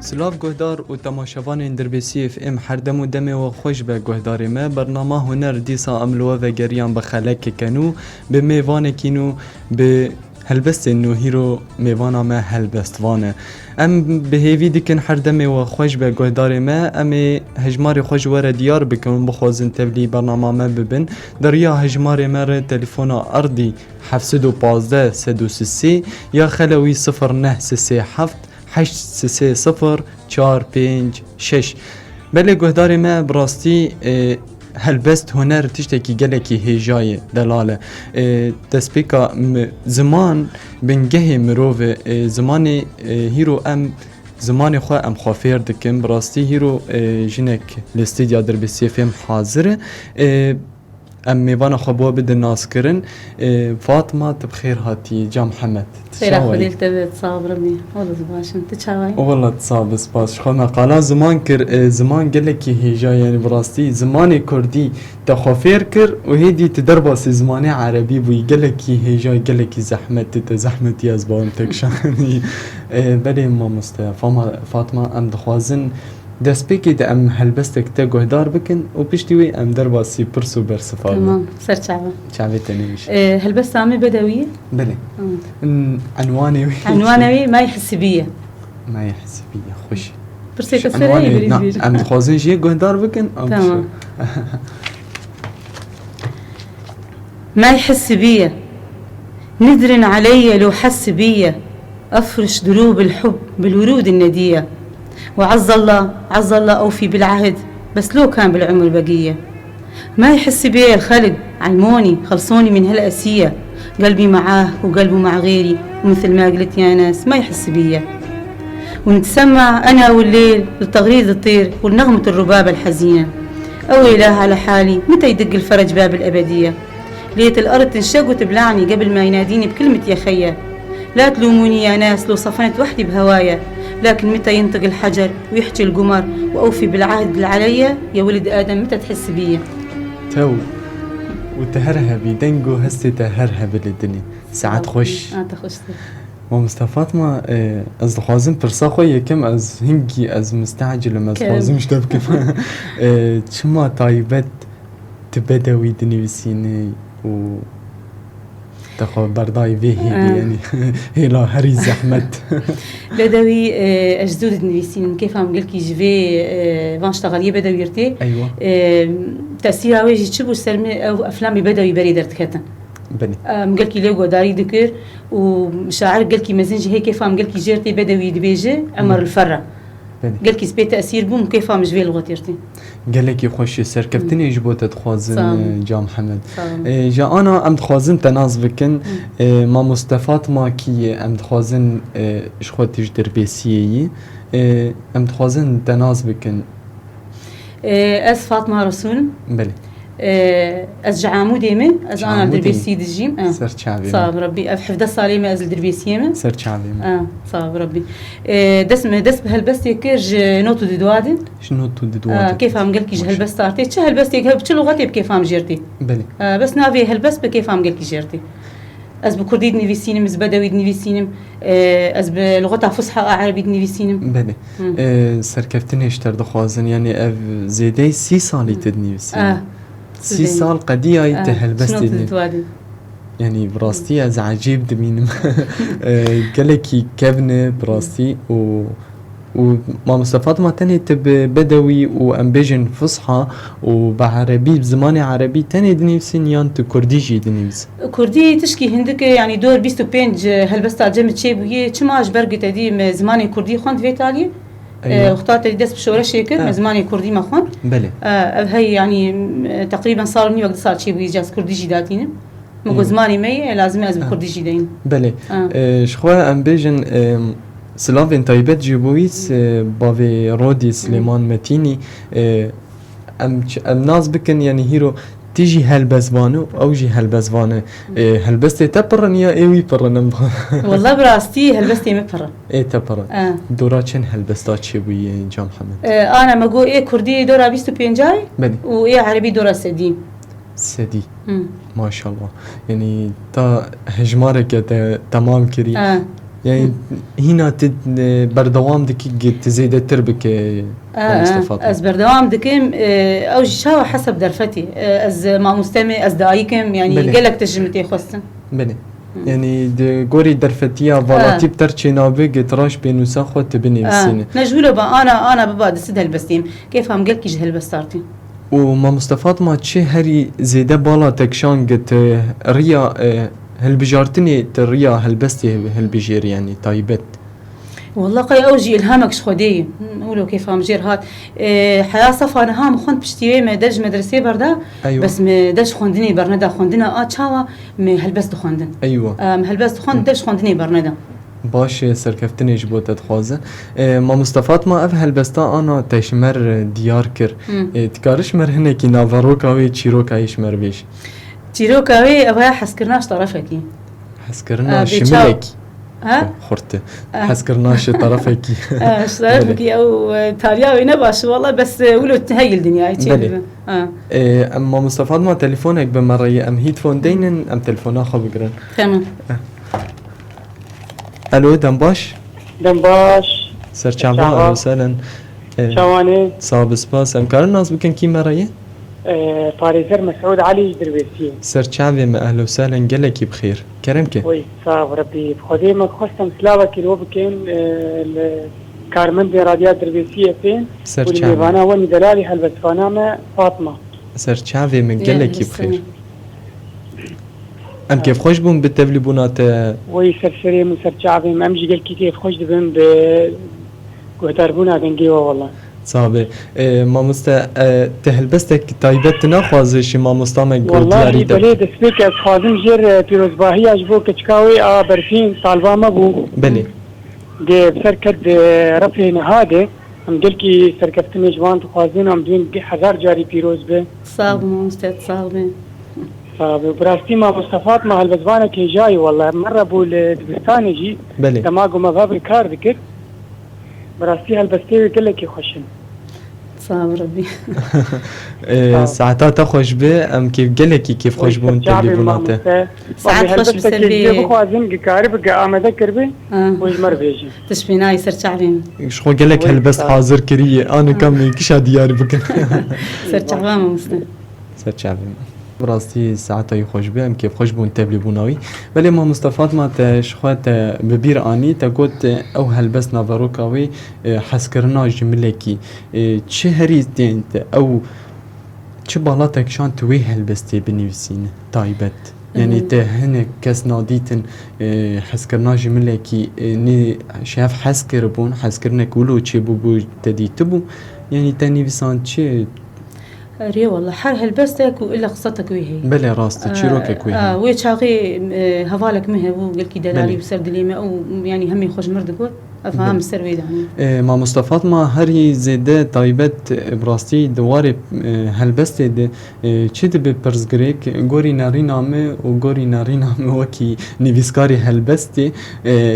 سلاف گهدار و تماشاوان دربیسی اف ام هر دم و دم و خوش به گهدار ما برنامه هنر دیسا عملو و گریان به خلک کنو به میوان کینو به هلبست نو هیرو میوانا ما هلبست وانه ام به هیوی دیکن هر دم و خوش به گهدار ما ام هجمار خوش ور دیار بکن بخوازن تبلی برنامه ما ببن دریا هجمار مر تلفن ارضی 715 333 یا خلوی 0937 830 بله گهدار ما براستی هلبست هنر تشتکی گلکی هیجای دلاله تسبیکا زمان بنگه مروه زمان هیرو ام زمان خواه ام خوافیر دکم براستی هیرو جنک لستیدیا در بسی فیم حاضره ام میوان خبوا بده ناس کرن فاطمه تبخير هاتي جا محمد خير خديل تبت صابرني والله زباشن تشاوي والله تصاب سباس خو مقاله زمان كر زمان قالك هيجا يعني براستي زماني كردي تخافير كر وهدي تدربس زماني عربي بو قالك هيجا قالك زحمت يا زبون تكشاني بلي ما مصطفى فاطمه ام دخوازن دست بکی ده ام هلبستک تا گهدار بکن و پشتیوی ام در باسی پرسو برسفاده تمام سر چعبه چعبه تنیش هلبست عامي بدوية بله عنوانوي ما يحس بيه ما يحس بيه خوش برسي تسرعي بريد ام خوازن شيء گهدار بکن تمام ما يحس بيه ندر علي لو حس بيه أفرش دروب الحب بالورود الندية وعز الله أوفي بالعهد بس لو كان بالعمر بقية ما يحس بي الخلق علموني خلصوني من هالأسية قلبي معاه وقلبه مع غيري ومثل ما قلت يا ناس ما يحس بي ونتسمع أنا والليل للتغريد الطير والنغمة الرباب الحزينة أوي لها على حالي متى يدق الفرج باب الأبدية ليت الأرض تنشق وتبلعني قبل ما يناديني بكلمة يا خيا لا تلوموني يا ناس لو صفنت وحدي بهوايا لكن متى ينطق الحجر ويحكي القمر وأوفي بالعهد بالعليا يا ولد آدم متى تحس بيا تو وتهرهبي دنجو هستي تهرهب للدنيا ساعات خوش تخشت ومصطفى فاطمة از دخوازم برسا خويا كم از هنجي از مستعجل ما دخوازم شتاب كيف شما طايبت تبدوي دني بسيني و تخو برداي فيه يعني هلا هري زحمت بدوي اجدود نويسين كيف عم قلك يجفي فانشتغل بدوي يرتي ايوه تاثير واجي تشبو سلمي او افلام بدوي بريدر تكتن بني قلك ليغو داري ذكر ومشاعر قلك مزنج هيك كيف عم قلك جيرتي بدوي دبيجي عمر الفره قالك سبي تأثير بوم كيف عم جبي لغة يرتي قالك يخش سركفتني جبوت تخوازن جا محمد جا أنا أم تخوازن تناز بكن ما مصطفى ما كي أم تخوازن إشخوت تجدر بيسيي أم تخوازن تناز بكن أس فاطمة رسول بلي از جعامو ديمه از انا دربيسي دجيم سر شعبي صاب ربي افحفظ صاليمه از دربيسيمه سر شعبي صاب ربي دس بهالبس يكرج نوتو ددوادي شنو نوتو ددوادي كيف عم قلك هالبس طارتي تش هالبس يك لغتي بكيف عم جيرتي بلي بس نافي هالبس بكيف عم قلك جيرتي از بكردي دنيفيسينم از بدوي دنيفيسينم از بلغتها فصحى عربي دنيفيسينم بلي سركفتني اشتر دخوازن يعني اف زيدي 6 سالي تدنيفيسينم 6 سال قديه يتهل بس يعني براستي از عجيب دمين قالكي كابنه براستي وما مصطفى ما تاني تب بدوي وامبيجن فصحى وبعربي بزمان عربي تاني دنيفسين يانت كرديجي دنيفس كردي تشكي هندك يعني دور 25 هلبستا جمت شي بويه چماش برقت دي زماني كردي خوند في ايطاليا اختارت دست بشورة شيكر زماني كردي ما خون بله هي يعني تقريبا صار مني وقت صار شي بيجاز كردي جداتين مو زماني مي لازم ازم كردي جدين بله شخوا ام بيجن سلافين تايبت جيبويس بافي رودي سليمان متيني ام ناس بكن يعني هيرو تيجي هالبزبانو او جي هالبزبانه هالبستي تبرن يا ايوي برن والله براستي هالبستي مبرن ايه تبرن دورا چن هالبستات شبوي جا محمد انا ما جو ايه كردي دورا 25 جاي وايه عربي دورا سدي ما شاء الله يعني تا هجمارك تمام كري يعني هنا بردوام دكي تزيد تربك مصطفى از بردوام دكيم او شاو حسب درفتي از ما مستمع از دايكم يعني قالك تجمتي خصن بله يعني جوري درفتيا فالاتي بترشي نابق تراش بينوسا خود بنفسينه نجولو با انا ببعد سد هالبستيم كيف هم قالك يجي هالبستارتي وما مصطفى ما تشي هري زيده بالا تكشان قت ريا هالبجارتني تريا هالبستي هالبجير يعني طيبت والله قي اوجي الهامك شخودي نقولوا كيف هم جير هات حياه صفا انا هام خنت بشتي ما دج مدرسه بردا أيوة. بس ما دج خوندني برندا خوندنا تشاوا ما هلبست خوندن ايوه ما هلبست خوند دج خوندني برندا باش سركفتني جبوت تخوازه ما مصطفى ما اف هلبستا انا تشمر ديار كر تكارش مر هناك نافاروكا وي تشيروكا يشمر بيش تشيروكا وي ابا حسكرناش طرفكي حسكرنا شملك ها خرته حسكرناش طرفكي طرفكي او تالياوي نباش والله بس ولو تهي الدنيا اما مصطفى ما تليفونك بمره ام هيدفون دينن ام تليفون اخو بقرن تمام الو دنباش سر چابا اهلا وسهلا شواني صاب سپاس امکار الناس بكن كي مريه باريزر مسعود علي درويسي سر چابا ما اهلا وسهلا قالك بخير كرمك وي صاب ربي بخدي ما خصم سلاوه كيلو بكن كارمن دي راديو درويسي فين سر واللي چابا وانا وني دلالي هلبس فانا فاطمه سر چابا من قالك بخير ام كيف خوش بون بالتبليبونات وي سرسري من سر شعبي ما امجي قال كيف خوش دبن ب قهتربونا دنجيوا والله صابه ما مستا تهلبستك تايبت ناخذ شي ما مستامك والله بلي دسبيك از خادم جير بيروزباهي اجبو كچكاوي برفين طالبا ما بو بلي دي بسركد رفي نهاده ام قال كي سركفتني جوان تخوازين ام دين 1000 جاري بيروز به صاب مستد صاب براستي ما مصطفى ما هالبزبانه كي جاي والله مره بول دبستان يجي بلي تماغو ما غاب الكار ذكر براستي هالبستي قال لك يخشن صاب ربي ساعتها تخش به ام كيف قالك كيف خوش بون تليفوناته ساعات خوش بسلبي بخوازن قارب امده كربي ويجمر بيجي تشبينا يسر شعبين شو قالك هلبست حاضر كريه انا كم كشا دياري بكن سر شعبان مسلم سر شعبان براستي ساعتها يخوش بهم كيف خوش بون تبلي بوناوي ولی ما مصطفى ما تشخوات ببير اني تقول او هلبس نافاروكاوي حسكرنا جملكي چه هريت او چه بالاتك شان توي هلبستي بنفسين تايبت يعني ته هنا كاس ناديتن حسكرنا جملكي ني شاف حسكر بون حسكرنا كولو چه بو تديتبو يعني تاني بسان چه ري والله حر هلبستك وإلا قصتك ويهي بلي راست تشيروكك ويهي وي شاغي هفالك مهي وقال كي دلالي بسر دليمه او يعني همي خوش مردك افهم السر ويدعني ما مصطفى ما هري زيده طيبت براستي دواري هلبستي دي چه دي بپرزگريك گوري نارينامه و گوري نارينامه وكي نيفيسكاري هلبستي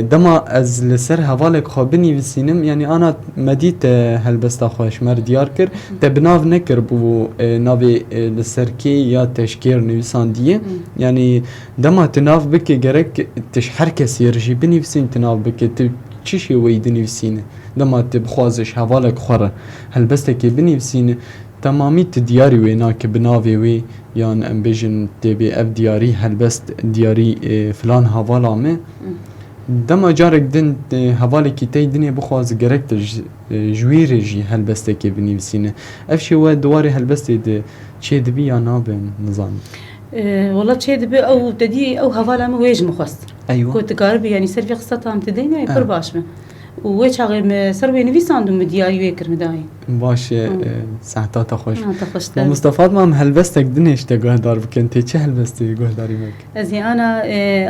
دما از لسر هفالك خوابني بسينم يعني انا مديت هلبستا خوش مر ديار كر تبناف نكر بو نابي لسركي يا تشكير نويسان دي يعني دما تناف بك جرك تشحر كسير جي بني بسين تناف بك چشي ويدني بسينه لما تبخوازش هوالك خوره هلبستك بني بسينه تمامي تدياري ويناك بناوي وي يعني ام بيجن تبي اف دياري هلبست دياري فلان هوالا ما دما جارك دن هوالك تي دنيا بخواز جرك جوير جي هلبستك بني بسينه افشي و دواري هلبست چه دبي يا نابن نظام والله تشي دبي او تدي او هوالا ما ويج مخص ايوه كنت قارب يعني سر قصتها متدينا يكر باش ما ويش غير سروي نفيساندو مدياري ويكر مداي باش ساعتها تخش تخشت مصطفى ما هلبستك دنيش تقول دار بكنت چه هلبستي قول داري مك ازي انا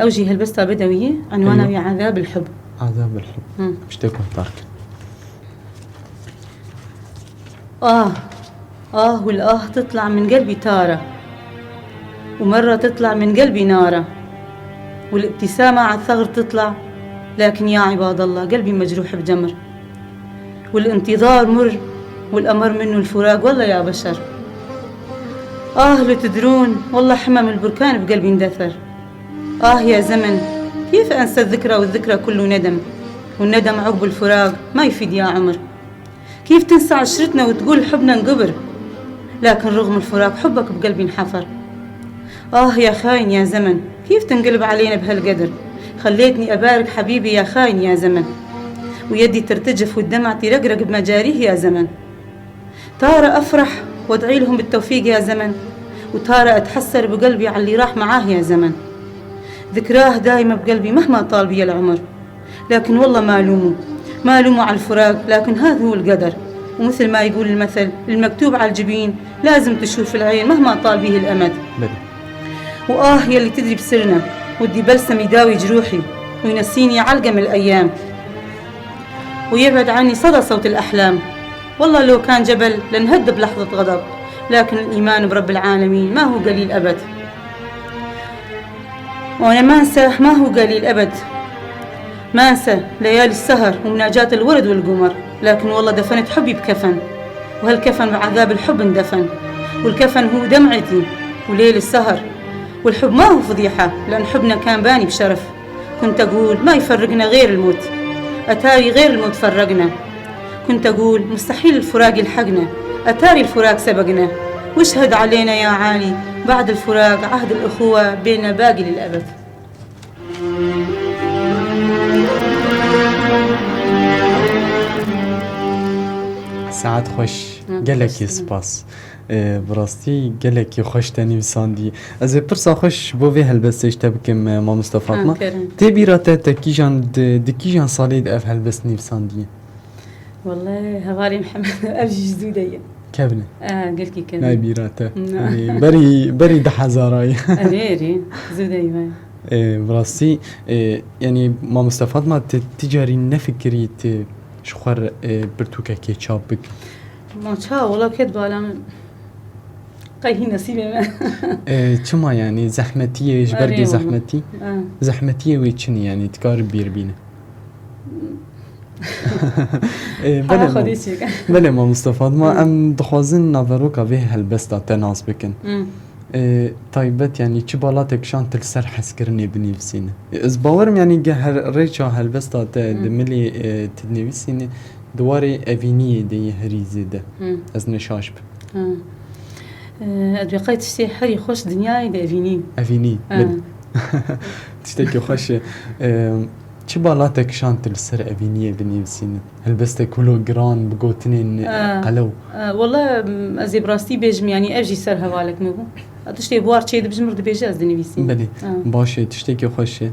اوجي هلبستا بدويه عنوانها أيوة. عذاب الحب عذاب الحب مش تكون دارك والآه تطلع من قلبي تارة ومرة تطلع من قلبي نارة والابتسامة على الثغر تطلع لكن يا عباد الله قلبي مجروح بجمر والانتظار مر والأمر منه الفراق والله يا بشر لو تدرون والله حمم البركان بقلبي اندثر يا زمن كيف أنسى الذكرى والذكرى كله ندم، والندم عقب الفراق ما يفيد يا عمر. كيف تنسى عشرتنا وتقول حبنا انقبر، لكن رغم الفراق حبك بقلبي انحفر. يا خاين يا زمن، كيف تنقلب علينا بهالقدر، خليتني أبارك حبيبي يا خاين يا زمن، ويدي ترتجف والدمع ترقرق بمجاريه يا زمن. تارى أفرح وادعي لهم بالتوفيق يا زمن، وتارى أتحسر بقلبي على اللي راح معاه يا زمن. ذكراه دايما بقلبي مهما طال بي العمر، لكن والله ما ألومه على الفراق، لكن هذا هو القدر. ومثل ما يقول المثل، المكتوب على الجبين لازم تشوف العين مهما طال به الأمد. يلي تدري بسرنا، ودي بلسم يداوي جروحي وينسيني علقة من الأيام، ويبعد عني صدى صوت الأحلام. والله لو كان جبل لنهد بلحظة غضب، لكن الإيمان برب العالمين ما هو قليل أبد. وأنا ما أنسى ما هو قليل أبد، ما أنسى ليالي السهر ومناجاة الورد والقمر، لكن والله دفنت حبي بكفن، وهالكفن بعذاب الحب اندفن، والكفن هو دمعتي وليل السهر. والحب ما هو فضيحة، لأن حبنا كان باني بشرف. كنت أقول ما يفرقنا غير الموت، أتاري غير الموت فرقنا. كنت أقول مستحيل الفراق يلحقنا، أتاري الفراق سبقنا. واشهد علينا يا عالي بعد الفراق عهد الأخوة بيننا باقي للأبد. ساعات خوش قالك سپاس براستی قالك خوش تاني بساندي از برسا خوش بو في هلبسش تبكم ما مصطفى ما تبي راتا تكيجان دكيجان صاليد اف هلبسني بساندي. والله هواري محمد ابجي جدودية كابنه قلت لي كذا نايبي راتا يعني بري دحزاراي غيري زودية براستی يعني ما مصطفى ما تجاري نفكري شخور برتوكا كي تشابك ما تشا والله كذب على قايه نصيبي ما كما يعني زحمتيه ايش برقي زحمتي زحمتيه ويتشني يعني تقارب بيربينا بله ما مصطفى ما ام دخوازن نظروكا به هالبستا تناس بكن طيبت يعني چه بالاتك شان تلسر حس كرني بنفسينا از باورم يعني ريچا هالبستا دملي تدنفسينا دواري افينيه دي هريزه ده از نشاشب ادبقيت شتي حري خوش دنياي دي افيني تشتكي خوش چه بالاتك شان تلسر افينيه بنفسينا هالبستا كله جران بقوتنين قلو والله ازي براستي بيجم يعني اجي سر هوالك مبو تشتي بوار تشيد بجمر دي بيجاز دي نفسي بلي باشه تشتكي خوش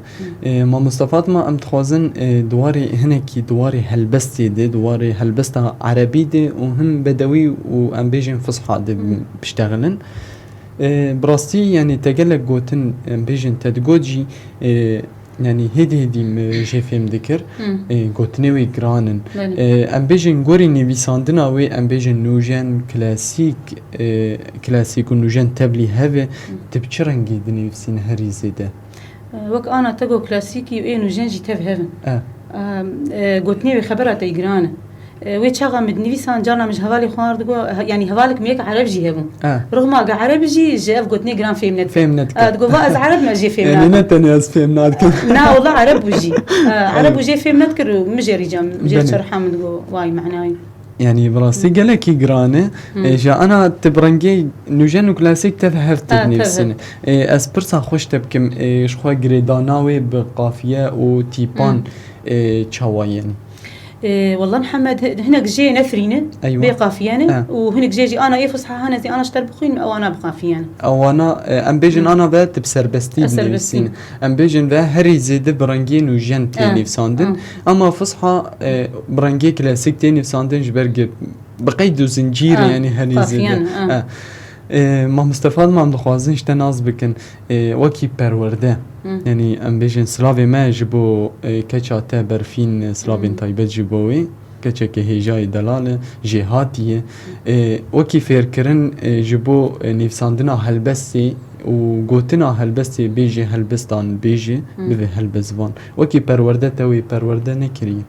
ما مصطفى ما ام تخوازن دواري هناكي دواري هلبستي دي دواري هلبستا عربي دي وهم بدوي وام بيجن فصحى دي بيشتغلن براستي يعني تقلق قوتن ام بيجن تدقوجي يعني هدي مجيفهم ذكر قوتنوي جرانن ام بيجن غوري نيفيساندنا وي ام بيجن نوجن كلاسيك ونوجن تبلي هذا تبشرنجي دني في هري زيده وك انا تقو كلاسيكي واي نوجن جي تف هذا قوتنوي خبرات جرانه وي شغا مدنيفيسان جانا مش هوالي خوار دقو يعني هوالك ميك عرب جي هبو رغم ما عرب جي جاف قوتني جران فيمنت دقو باز عرب ما جي فيمنت يعني نتني از فيمنت لا والله عرب وجي عرب وجي فيمنت كر مجري جام مجري شرحه من دقو واي معناي يعني براسي قالك جرانه جا انا تبرنجي نوجن كلاسيك تفهفت بنفسنا اسبرسا خوش تبكم شخوا جريداناوي بقافيه وتيبان تشاوين والله محمد هناك جي نفرينه أيوة. بقافيانه وهناك جي انا يفصحى هنا زي انا اشتر بخين او انا بقافيانه او انا ام بيجن انا بات بسربستي بنفسين ام بيجن ذا هري زيد برنجين وجن تاني في ساندن اما فصحى برنجي كلاسيك تاني في ساندن جبرج بقيد زنجير يعني هري زيد ما مستفاد ما مدخوازن اشتناز بكن وكي پرورده يعني ام بيجن سلافي ما جبو كچا تا برفين سلافين طيبت جبوي كچا که هجاي دلال جهاتيه وكي فيركرن جبو نفساندنا هلبسي و گوتنا هلبسي بيجي هلبستان بيجي بذي هلبزوان وكي پرورده توي پرورده نكري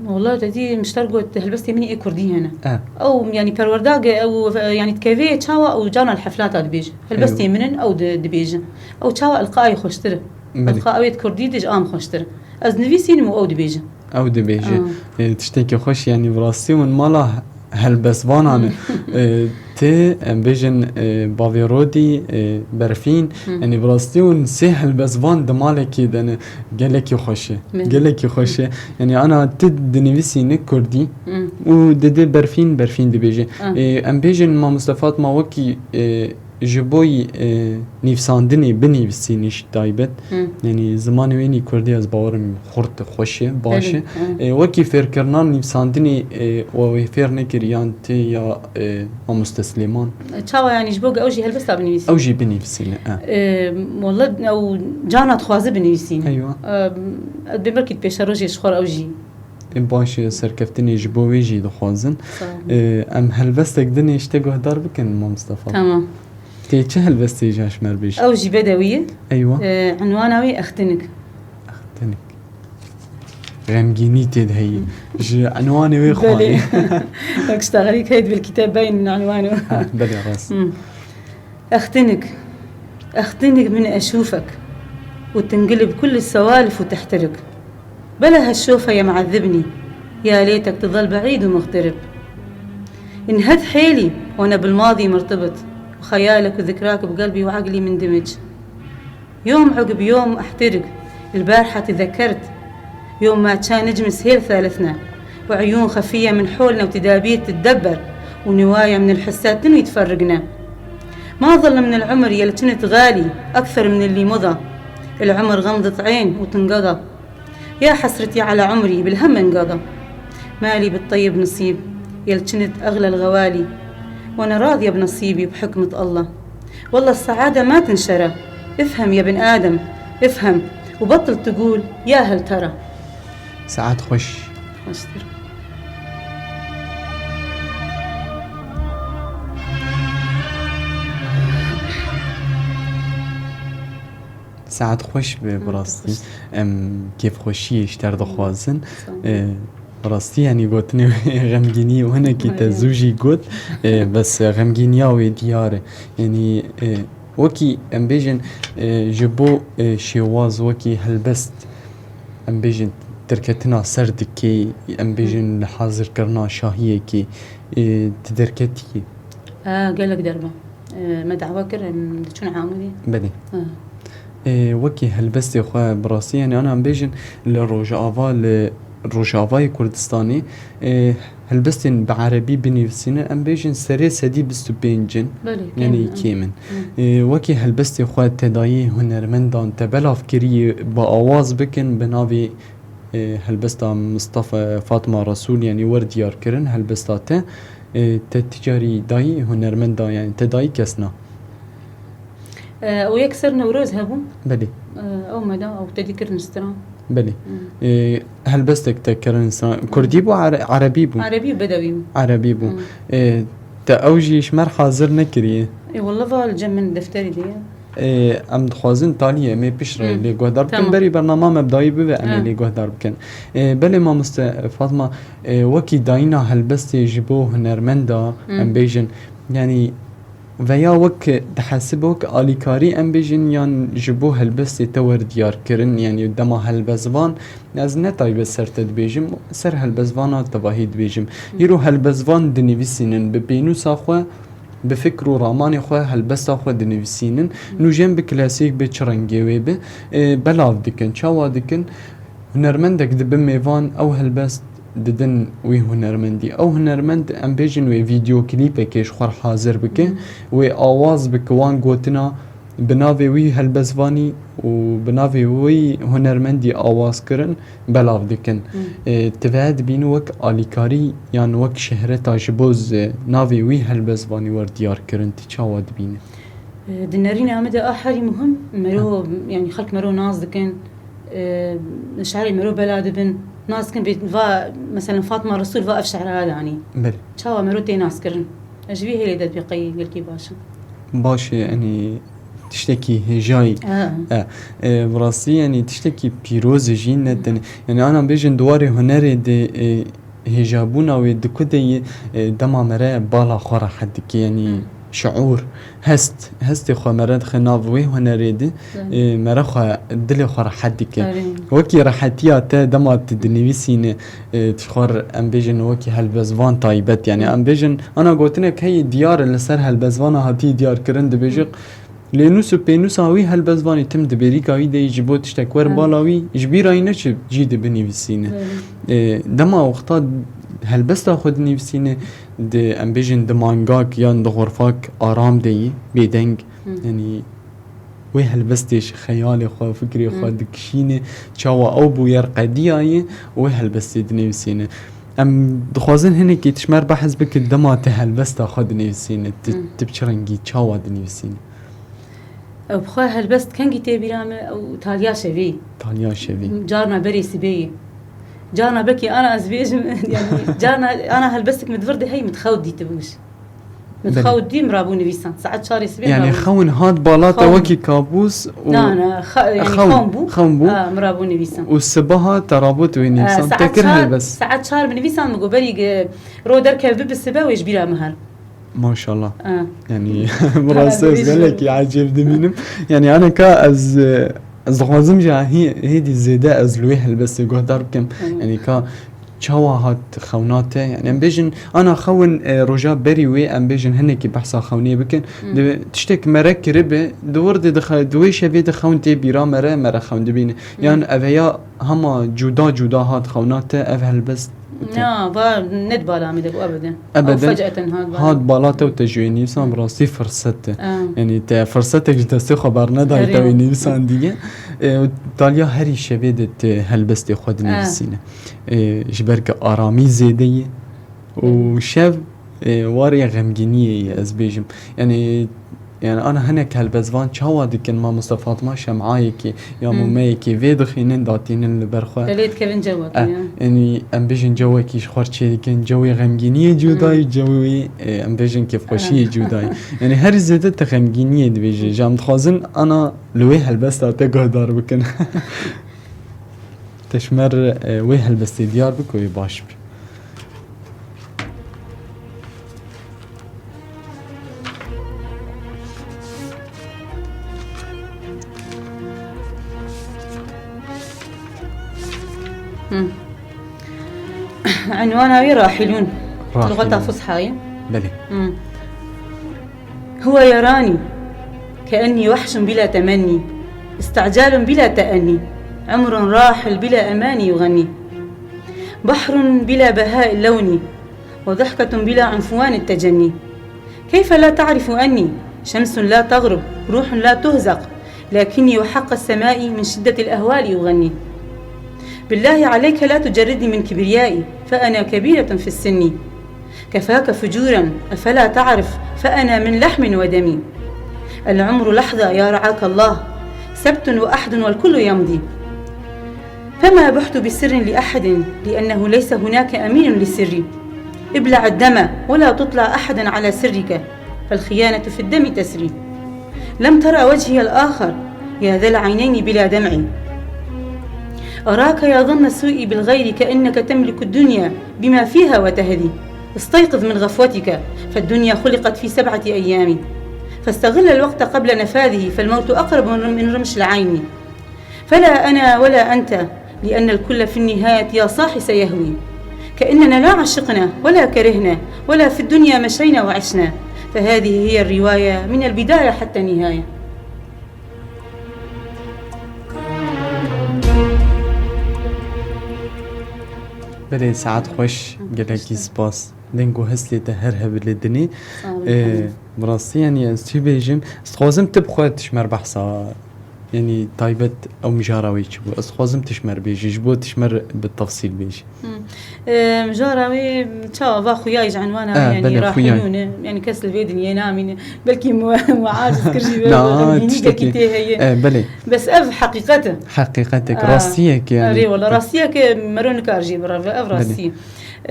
والله تدي مشترقت هلبستي مني اي كردي هنا او يعني پرورداغ او يعني تكافي تشاوا او جانا الحفلات هاد بيج هلبستي منن او دبيج او تشاوا القاي خوشتر بله. خاويت كردي دج خوشتر از نویسین و او دبیجه او دبيجي تشتكي خوش يعني براستي مالا هالبسبان انا تي بيجن بافيرودي برفين يعني براستي سي هالبسبان دمالكي دنا قالك خوشه قالك خوشه يعني انا تد نيفيسي كردي ودد برفين دبيجي ام بيجن ما مصطفات ما وكي جبوي نيفساندني بنيفسينيش تايبت يعني زمان ويني كردي از باورم خورت خوشه باشه وكي فير كرنان نيفساندني وفير نكريان تي يا مستسلمان تشاو يعني جبوق اوجي هلبستا بنيفسين اوجي بنيفسين والله او جانا تخوازه بنيفسين ايوه بمركي بيشروجي شخور اوجي باش سركفتني جبوي جي دخوازن ام هلبستك دني اشتغو هدار بكن ما مصطفى تمام تي چه هلبستي جاش مربيش اوجي بدويه ايوه عنوانوي اختنك غمجيني تدهي عنواني ويخواني اشتغلي كيد بالكتاب باين عنوانه بلي راس اختنك من اشوفك وتنقلب كل السوالف وتحترق بلا هالشوفة يا معذبني يا ليتك تظل بعيد ومغترب انهد حيلي وانا بالماضي مرتبط وخيالك وذكراك بقلبي وعقلي مندمج يوم عقب يوم احترق البارحة تذكرت يوم ما كان نجم سهيل ثالثنا وعيون خفية من حولنا وتدابير تتدبر ونوايا من الحسات تنوي تفرقنا ما ظل من العمر يلي كنت غالي أكثر من اللي مضى العمر غمضة عين وتنقضى يا حسرتي على عمري بالهم انقضى مالي بالطيب نصيب يلي كنت أغلى الغوالي وأنا راضية بنصيبي بحكمة الله والله السعادة ما تنشرى افهم يا بن آدم افهم وبطل تقول يا هل ترى ساعات خوش ساعات خوش براستي كيف خوشي اشتر دخوازن براستي يعني قوتني غمجيني وهنا كي تزوجي قوت بس غمجينيا ودياره يعني وكي ام بيجن جبو شواز وكي هلبست ام بيجن تركتنا سردكي ام بيجن حاضر كرنا شاهيه كي تدركتي قالك دربه ما دعوه كرن شنو عاملي بدي وكي هلبست خو براسي يعني انا ام بيجن لروجافا كردستاني هلبستن بعربي بنفسنا ام بيجن سري سدي بستبينجن يعني كيمن وكي هلبستي خو تدايي هنرمندان تبلا فكري باواز بكن بناوي هلبستا مصطفى فاطمه رسول يعني ورديار كرن هلبستا تتجاري داي هنرمندا يعني تداي كسنا ويكسر نوروز هبو بلي او مدام او تذكر نسترا بلي هلبستك تكرن كردي بو عربي بو عربي بو تا اوجيش مر حاضر نكري اي والله فالجمن دفتري دي ام دخوازن تاليه مي بشر لي قدر بكن بري برنامج مبدئي بو ام لي قدر بكن بلي ما فاطمه وكي داينا هلبستي جبو هنرمندا ام بيجن يعني ويا وك تحسبوك آلیکاری ام بیجن یان جبو هلبست تور دیار کرن یعنی دما هلبزوان از نتای سر تدبیجم سر هلبزوانا تواهید بیجم یرو هلبزوان دنیویسینن ببینو ساخوا بفكر ورامان خو هلبست خو دنیویسینن نوجم بکلاسیک به چرنگی و به بلاو دکن چاوا دکن هنرمندک دب میوان او هلبست ددن وی هنرمندی او هنرمند ام بیجن وی ویدیو کلیپ کش خور حاضر بکه وی آواز بکوان گوتنا بناوی وی هلبزوانی و بناوی وی هنرمندی آواز کرن بلاو دکن توید بینو وک آلیکاری یان وک شهرت آجبوز ناوی وی هلبزوانی ور دیار کرن تی چاواد بینه دنارين آمده آخری مهم مرو يعني خلق مرو ناز دكن شعري مرو بلاد بن ناس كن بيتفا مثلا فاطمة رسول فا أفشعر هذا يعني بل شاوا مرو تي ناس كرن أجبيه اللي داد بقي قلكي باشا باشه يعني تشتكي هجاي براسي يعني تشتكي بيروز جين ندن يعني أنا بيجن دواري هنري دي هجابونا ودكودي دما مرا بالا خورا حدك يعني شعور هست خو مرد خناف وي هنريد مرخ دل خو راحتك وكي راحتيا تا دمات دنيسين تخور امبيجن وكي هالبزوان طيبت يعني امبيجن انا قلتلك هي ديار اللي سر هالبزوان هاتي ديار كرند بيجق لنوسو بينوساوي هالبزوان يتم دبريكاوي دي يجيبو تشتكور بالاوي يجبير اينش جيد بنيسين دما وقتا هالبس تاخد نفسينه د امبيجن د مانگاك یا د غرفاك آرام دی بیدنگ يعني وی هالبس تيش خيالي خوا فكري خوا دكشينه چاوا او بو يرقدياي وی هالبس د نفسينه ام دخوازن هنه كي تشمر بحث بك دمات هالبس تاخد نفسينه تبچرنگي چاوا د نفسينه او بخوا هالبس كان تبيرام او تاليا شوي جارنا بري سبي جانا بكي انا ازبيج يعني جانا انا هلبسك متفردي هي متخودي تبوش متخودي مرابوني بيسان ساعات شاري سبيل يعني خون هاد بالاته وكي كابوس لا انا يعني خونبو مرابوني بيسان والسباها ترابط وينيسان تكرها بس ساعات شار من بيسان مقبري رو دركب بالسبا ويجبيرها مهر ما شاء الله يعني مراسس قال لك عجب دمينم يعني انا كاز لازم جا هي دي زيادة أزلويه بس جهدار بكم يعني كا شوا هات خوناته يعني أمبيجن أنا خون رجاء بريوي أمبيجن هنيك بحث خونية بكن تشتك مرك ربع دورد دخل دويش في دخون تي بيرا مرة خون دبين يعني أفيا هما جدا هات خوناته أفهل بس لا با ند بالا ميدك ابدا فجأة هاد بالاته وتجويني سام راسي فرصته يعني تا فرصتك جدسي خبر نداي تويني سان ديگه ايطاليا هري شبيدت هلبستي خود نفسينه جبرك آرامی زيده وشاف واري غمگينيه از بيجم يعني أنا هناك هالبزوان شاوا ديكن ما مصطفى ما شمعايكي يا ممايكي فيدخينن داتين البرخوة ليت كيفن جواك يعني أم بيجن جواكي شخور شيء كان جوي غمجينية جوداي جوي أم بيجن كيف خوشية جوداي يعني هر زيادة تغمجينية دبيجي جام خازن أنا لوي هالبس تاقه دار بكن تشمر وي هالبس ديار بكوي باش بي عنوانها راحلون لغتها فصحى بلي هو يراني كأني وحش بلا تمني استعجال بلا تأني عمر راحل بلا أماني يغني بحر بلا بهاء اللون وضحكة بلا عنفوان التجني كيف لا تعرف أني شمس لا تغرب روح لا تهزق لكني وحق السماء من شدة الأهوال يغني بالله عليك لا تجردني من كبريائي فأنا كبيرة في السن كفاك فجورا أفلا تعرف فأنا من لحم ودمي العمر لحظة يا رعاك الله سبت وأحد والكل يمضي فما بحت بسر لأحد لأنه ليس هناك أمين لسري ابلع الدم ولا تطلع أحدا على سرك فالخيانة في الدم تسري لم ترى وجهي الآخر يا ذا العينين بلا دمع أراك يا ظن السوء بالغير كأنك تملك الدنيا بما فيها وتهدي استيقظ من غفوتك فالدنيا خلقت في 7 أيام فاستغل الوقت قبل نفاذه فالموت أقرب من رمش العين فلا أنا ولا أنت لأن الكل في النهاية يا صاحي سيهوي كأننا لا عشقنا ولا كرهنا ولا في الدنيا مشينا وعشنا فهذه هي الرواية من البداية حتى النهاية. بلي ساعات خوش قالكي سباس دنگو هسلي تهرهب للدني براسي يعني استي بيجم استخوازم تبخوات تشمر بحصة يعني طيبت او مجاراوي تشبو استخوازم تشمر بيجي جبو تشمر بالتفصيل بيجي مجاراوي تشاو باخوياي عنوانها يعني راحلون يعني كاس الفيدن ينامين بلكي معاجز كرجي بلي بس حقيقتك راسيك يعني والله راسيك مرون كارجي برا راسي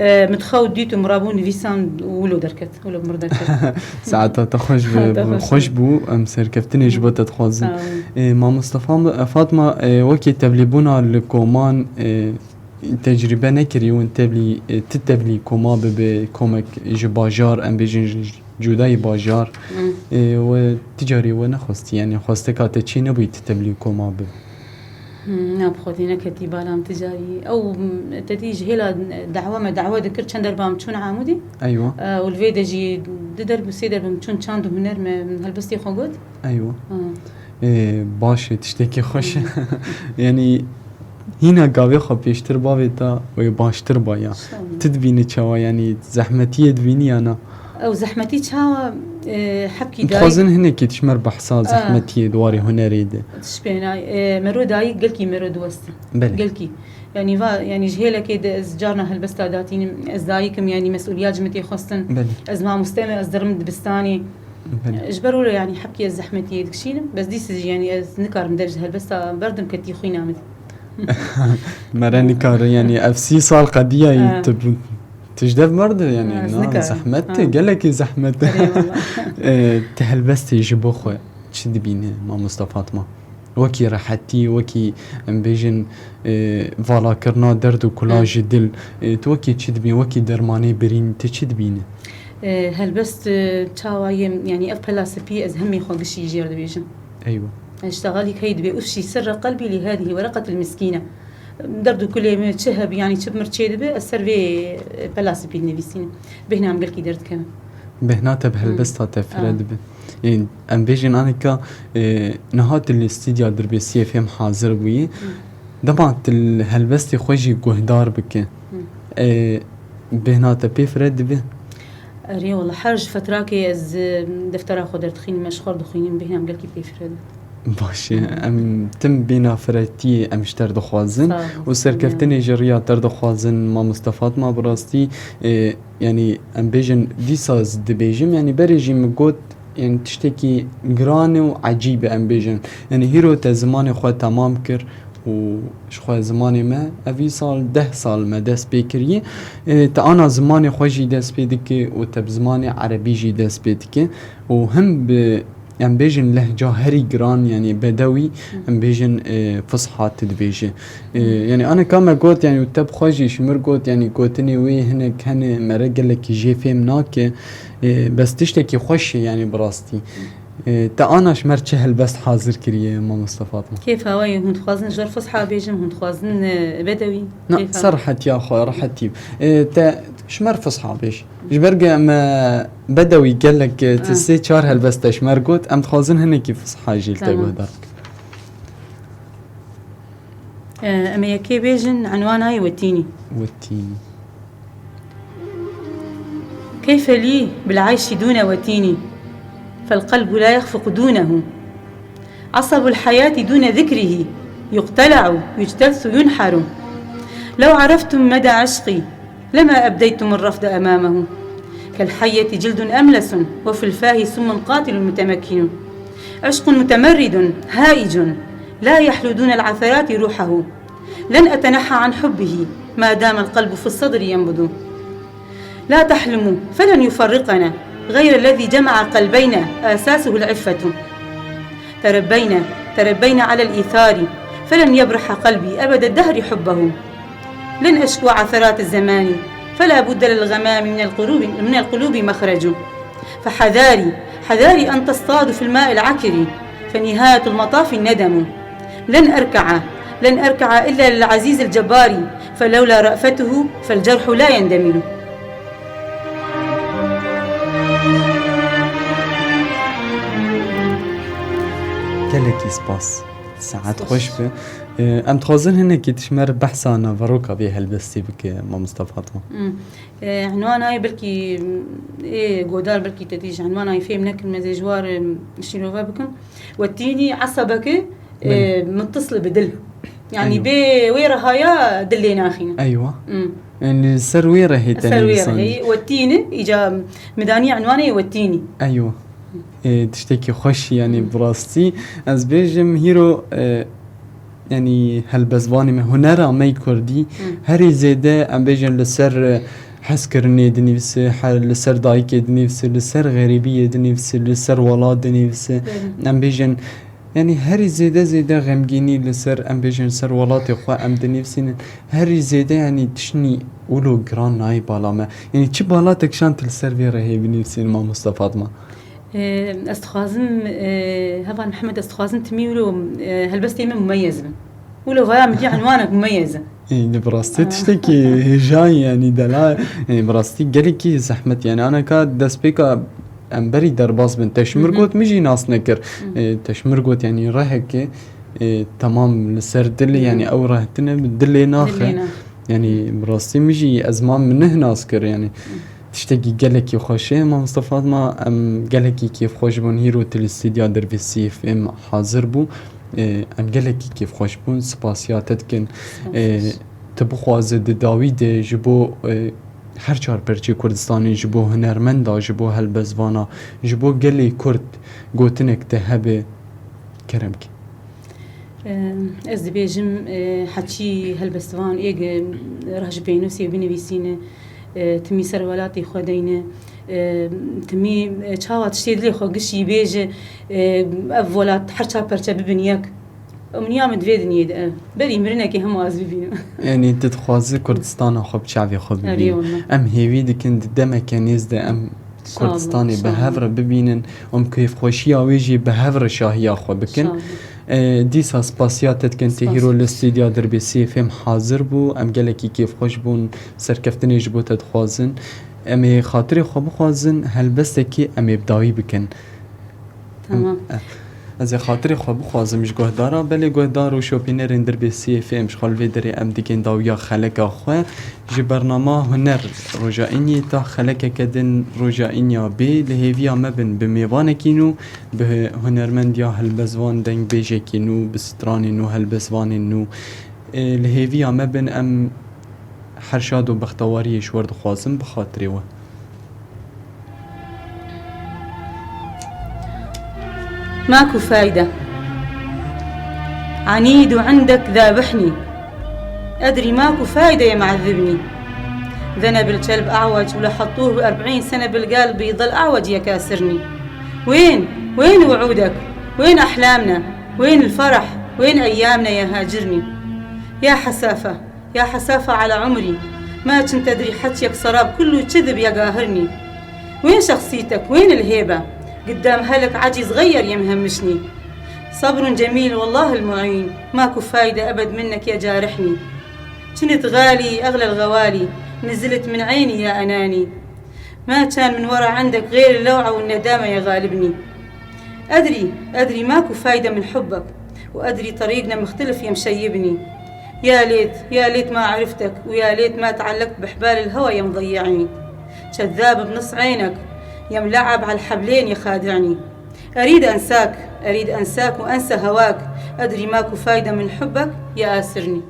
متخود ديتو مرابون فيسان ولو دركت ولو مردركت ساعتها تخش بو ام سركفتني جبت تخوزن ما مصطفى فاطمه وكي تبليبونا لكومان تجربه نكري وانت تبلي كوما بكومك جباجار ام بيجن جودای باجار و تجاری و نخواستی يعني خواسته كاته چی نبوی تتبلیکو ما به نابخوتي نكتي بالام تجاري او تتيج هلا دعوه ما دعوه ذكر كان دربام تشون عامودي ايوه والفيدا جي درب سي دربام تشون چاندو هنر من هالبستي خوغوت ايوه باشه تشتكي خوش يعني هنا قاوي خو بيشتر باويتا و باشتر بايا تدبيني چوا يعني زحمتي تدبيني انا او زحمتي چا حبكي داي خازن هنا كي تشمر بحصا زحمتي دواري هنري ده تشبينا مرو داي قلكي مرو دوست قلكي يعني يعني جهيله كده ازجارنا هالبستا داتين از دايكم يعني مسؤوليات جمتي خاصن از ما مستمع از درمد بستاني اجبروا له يعني حبكي الزحمتي دكشين بس دي سجي يعني از نكار مدرج هالبستا بردم كتي خوينا مد مراني كار يعني افسي صال قضيه تجدف مرد يعني زحمت قالك زحمت تهلبستي جبو خو تشد بينه ما مصطفى فاطمه وكي راحتي وكي امبيجن فوالا كرنا درد وكلاج دل توكي تشد بين وكي درماني برين تشد بينه هلبست تشاواي يعني اف بلاسبي از همي خوغشي يجير دبيجن ايوه اشتغلي كيد بأفشي سر قلبي لهذه ورقة المسكينة دردو كل يوم تشهب يعني تشب مرتشيد به السرفي بلاسبي النبيسين بهنا عم قلكي درد كمان بهنا تبهلبست تفرد به يعني ام بيجن انا كا نهات الاستديو دربي سي اف ام حاضر بي دمعت الهلبستي خوجي جهدار بك بهنا تبفرد به اري والله حرج فتراكي از دفتر اخذ تخين مشخور دخين بهنا عم قلكي بيفرد باشه ام تم بينا فرتي ام اشتر دخوازن وسركفتني جريا تر دخوازن ما مصطفى ما براستي يعني ام بيجن ديساز دبيجم يعني بريجيم قوت يعني تشتكي جراني وعجيبه ام بيجن يعني هيرو تا زماني خو تمام كر وشخوا زماني ما افي سال 10 سال ما دس بكري تا انا زماني خوجي دس بيدك وتب زماني عربي جي دس بيدك وهم ام بيجن لهجه هري جران يعني بدوي ام بيجن فصحى تدبيجه يعني انا كما قلت يعني وتب خوجي شمر قلت يعني قلتني وي هنا كان مرجل لك جي فهمناك بس تشتكي خوش يعني براستي تا انا شمرت هل بس حاضر كريه ما مصطفى كيف هواي هون خوازن جر فصحى بيجم هون خوازن بدوي كيف صرحت يا اخو راحتي تا شمر فصحى بيش جبرقه ما بدوي قال لك تسي شهر هل بس تشمر قلت ام خوازن هنا كيف فصحى جيل تقول دارك اما يكي بيجن عنوانها وتيني كيف لي بالعيش دون وتيني فالقلب لا يخفق دونه عصب الحياة دون ذكره يقتلع يجتث ينحر لو عرفتم مدى عشقي لما أبديتم الرفض أمامه كالحية جلد أملس وفي الفاه سم قاتل متمكن عشق متمرد هائج لا يحلو دون العثرات روحه لن أتنحى عن حبه ما دام القلب في الصدر ينبض لا تحلموا فلن يفرقنا غير الذي جمع قلبينا آساسه العفة تربينا على الإيثار فلن يبرح قلبي أبد الدهر حبه لن أشكو عثرات الزمان فلا بد للغمام من القلوب مخرج فحذاري أن تصطادوا في الماء العكر فنهاية المطاف الندم لن أركع إلا للعزيز الجبار فلولا رأفته فالجرح لا يندمل كلك سباس ساعات خوش به ام تخوزن هنا كي تشمر بحثانا فروكا بيه هلبستي بك ما مصطفى فاطمه عنوان هاي بركي قودار بركي تتيج عنوان هاي فيه منك المزيجوار شيلوفا بكم والتيني عصبك متصل بدل يعني أيوة. ويرة هايا دلينا أخينا أيوة يعني السرويرة هي السرويرة هي والتيني إجا مدانية عنواني والتيني أيوة تشتكي خوش يعني براستي از بيجم هيرو يعني هالبزباني ما هنرا ماي كردي هري زيادة ام بيجم لسر حسكرني دنيفس لسر دايك دنيفس لسر غريبية دنيفس لسر ولاد دنيفس ام بيجم يعني هري زيدا غمگینی لسر ام بیجن سر ولات خو ام دنیفسین هري زيدا يعني تشني ولو گران نای بالا ما يعني چی بالاتك شان تل سر وی رهی بنیفسین ما مصطفى ما استخوازم هبا محمد استخوازم تميولو هلبستي مميز ولو غير مدي عنوانك مميزة يعني براستي تشتكي جاي يعني دلا يعني براستي قالكي زحمت يعني انا كاد دسبيكا امبري درباس بن تشمرقوت مجي ناس نكر تشمرقوت يعني رهك تمام لسر دلي يعني او رهتنا بالدلي ناخه يعني براستي مجي ازمان من هنا اسكر يعني تشتكي قالكي خوشي ما مصطفى ما ام قالكي كيف خوش بون هيرو تلستيديا دربي سي اف ام حاضر بو ام قالكي كيف خوش بون سپاسياتتكن تبخواز داوید جبو هر چار پرچی کردستانی جبو هنرمندا جبو هلبزوانا جبو گلی کرد گوتنک تهبه کرمک از دبیجم حچی هلبستوان ایگ راج بینوسی بنویسینه تمی سروالاتی خودینه تمی چاوات شتیدلی خو گشی بیجه اولات هر چار پرچه ببینیک من يوم دويدني بري مرنكي هم واز ببينو يعني تتخوازي كردستان خب شعبي خب ببين ام هيوي دكن دم كنيز ده ام كردستاني بهفر ببينن كيف خوشيا ويجي بهفر شاهيا خو بكن ديسا سباسيات تكن تهيرو الاستوديو دربي سي اف ام حاضر بو ام قالكي كيف خوش بون سركفتني جبو تتخوازن ام خاطري خو بخوازن هلبستكي ام ابداوي بكن تمام از خاطر خوب خوازم مش گهدارا بله گهدار و شوپینر در به سی اف ام شخال ویدری ام دیگه داویا خلق خو جی برنامه هنر رجائنی تا خلق کدن رجائنیا بی لهویا مبن به میوان کینو به هنرمند یا هلبزوان دنگ بیجه کینو بسترانی نو هلبزوان نو لهویا مبن ام حرشاد و بختواری شورد خوازم بخاطری و ماكو فايدة عنيد وعندك ذابحني أدري ماكو فايدة يا معذبني ذنب الكلب أعوج ولا حطوه ب40 سنة بالقلب يضل أعوج يا كاسرني وين وعودك وين أحلامنا وين الفرح وين أيامنا يا هاجرني يا حسافة على عمري ما كنت أدري حكيك سراب كله كذب يا قاهرني وين شخصيتك وين الهيبة قدام هلك عجز غير يمهمشني صبر جميل والله المعين ماكو فايدة أبد منك يا جارحني كنت غالي أغلى الغوالي نزلت من عيني يا أناني ما كان من ورا عندك غير اللوعة والندامة يا غالبني أدري ماكو فايدة من حبك وأدري طريقنا مختلف يا مشيبني يا ليت ما عرفتك ويا ليت ما تعلقت بحبال الهوى يا مضيعني كذاب بنص عينك يا ملعب على الحبلين يا خادعني أريد أنساك وأنسى هواك أدري ماكو فايدة من حبك يا آسرني